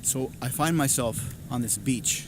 So I find myself on this beach,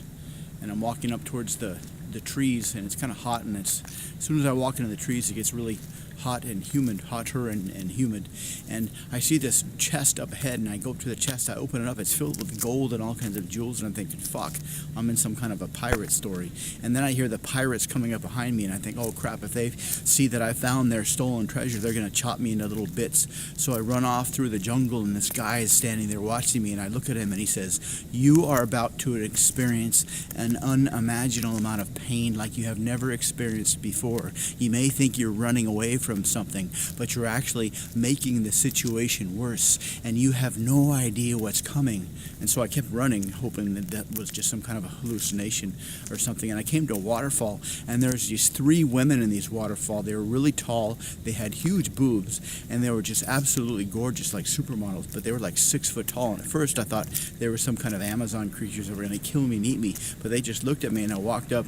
and I'm walking up towards the trees, and it's kind of hot, and as soon as I walk into the trees, it gets really hot and humid, hotter and humid. And I see this chest up ahead, and I go up to the chest, I open it up, it's filled with gold and all kinds of jewels, and I'm thinking, fuck, I'm in some kind of a pirate story. And then I hear the pirates coming up behind me, and I think, oh crap, if they see that I found their stolen treasure, they're going to chop me into little bits. So I run off through the jungle, and this guy is standing there watching me, and I look at him, and he says, you are about to experience an unimaginable amount of pain like you have never experienced before. You may think you're running away from something, but you're actually making the situation worse, and you have no idea what's coming. And so I kept running, hoping that that was just some kind of a hallucination or something. And I came to a waterfall, and there's these three women in this waterfall. They were really tall, they had huge boobs, and they were just absolutely gorgeous, like supermodels, but they were like 6 foot tall. And at first I thought they were some kind of Amazon creatures that were going to kill me and eat me, but they just looked at me, and I walked up,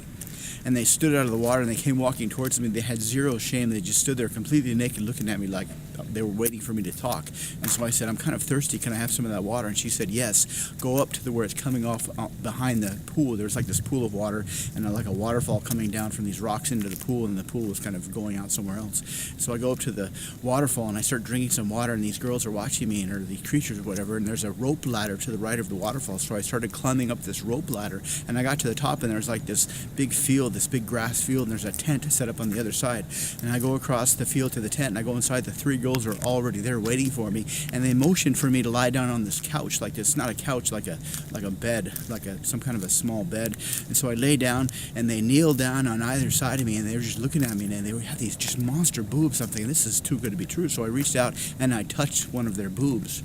and they stood out of the water, and they came walking towards me. They had zero shame. They just stood there completely naked, looking at me like they were waiting for me to talk. And so I said, I'm kind of thirsty, can I have some of that water? And she said, yes. Go up to where it's coming off behind the pool. There's like this pool of water, and like a waterfall coming down from these rocks into the pool, and the pool was kind of going out somewhere else. So I go up to the waterfall, and I start drinking some water, and these girls are watching me, or these creatures or whatever, and there's a rope ladder to the right of the waterfall. So I started climbing up this rope ladder, and I got to the top, and there's like this big field, this big grass field, and there's a tent set up on the other side. And I go across the field to the tent, and I go inside. The three girls are already there waiting for me, and they motion for me to lie down on this couch, like this, not a couch, like a bed, like some kind of a small bed. And so I lay down, and they kneel down on either side of me, and they were just looking at me, and they had these just monster boobs. I'm thinking, this is too good to be true. So I reached out, and I touched one of their boobs,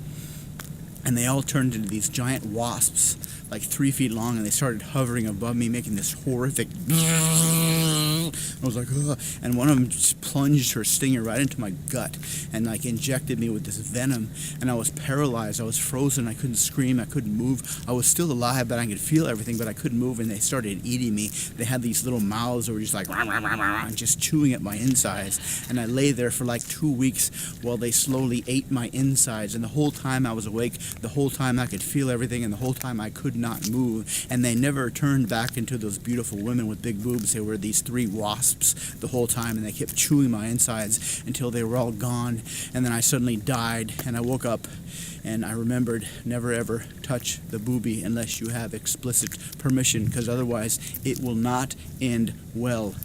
and they all turned into these giant wasps, like 3 feet long, and they started hovering above me, making this horrific. I was like, ugh. And one of them just plunged her stinger right into my gut and like injected me with this venom, and I was paralyzed. I was frozen. I couldn't scream. I couldn't move. I was still alive, but I could feel everything, but I couldn't move. And they started eating me. They had these little mouths that were just like rah, rah, rah, rah, and just chewing at my insides. And I lay there for like 2 weeks while they slowly ate my insides. And the whole time I was awake, the whole time I could feel everything, and the whole time I could not move. And they never turned back into those beautiful women with big boobs. They were these three wasps the whole time, and they kept chewing my insides until they were all gone. And then I suddenly died, and I woke up, and I remembered, never ever touch the boobie unless you have explicit permission, because otherwise it will not end well.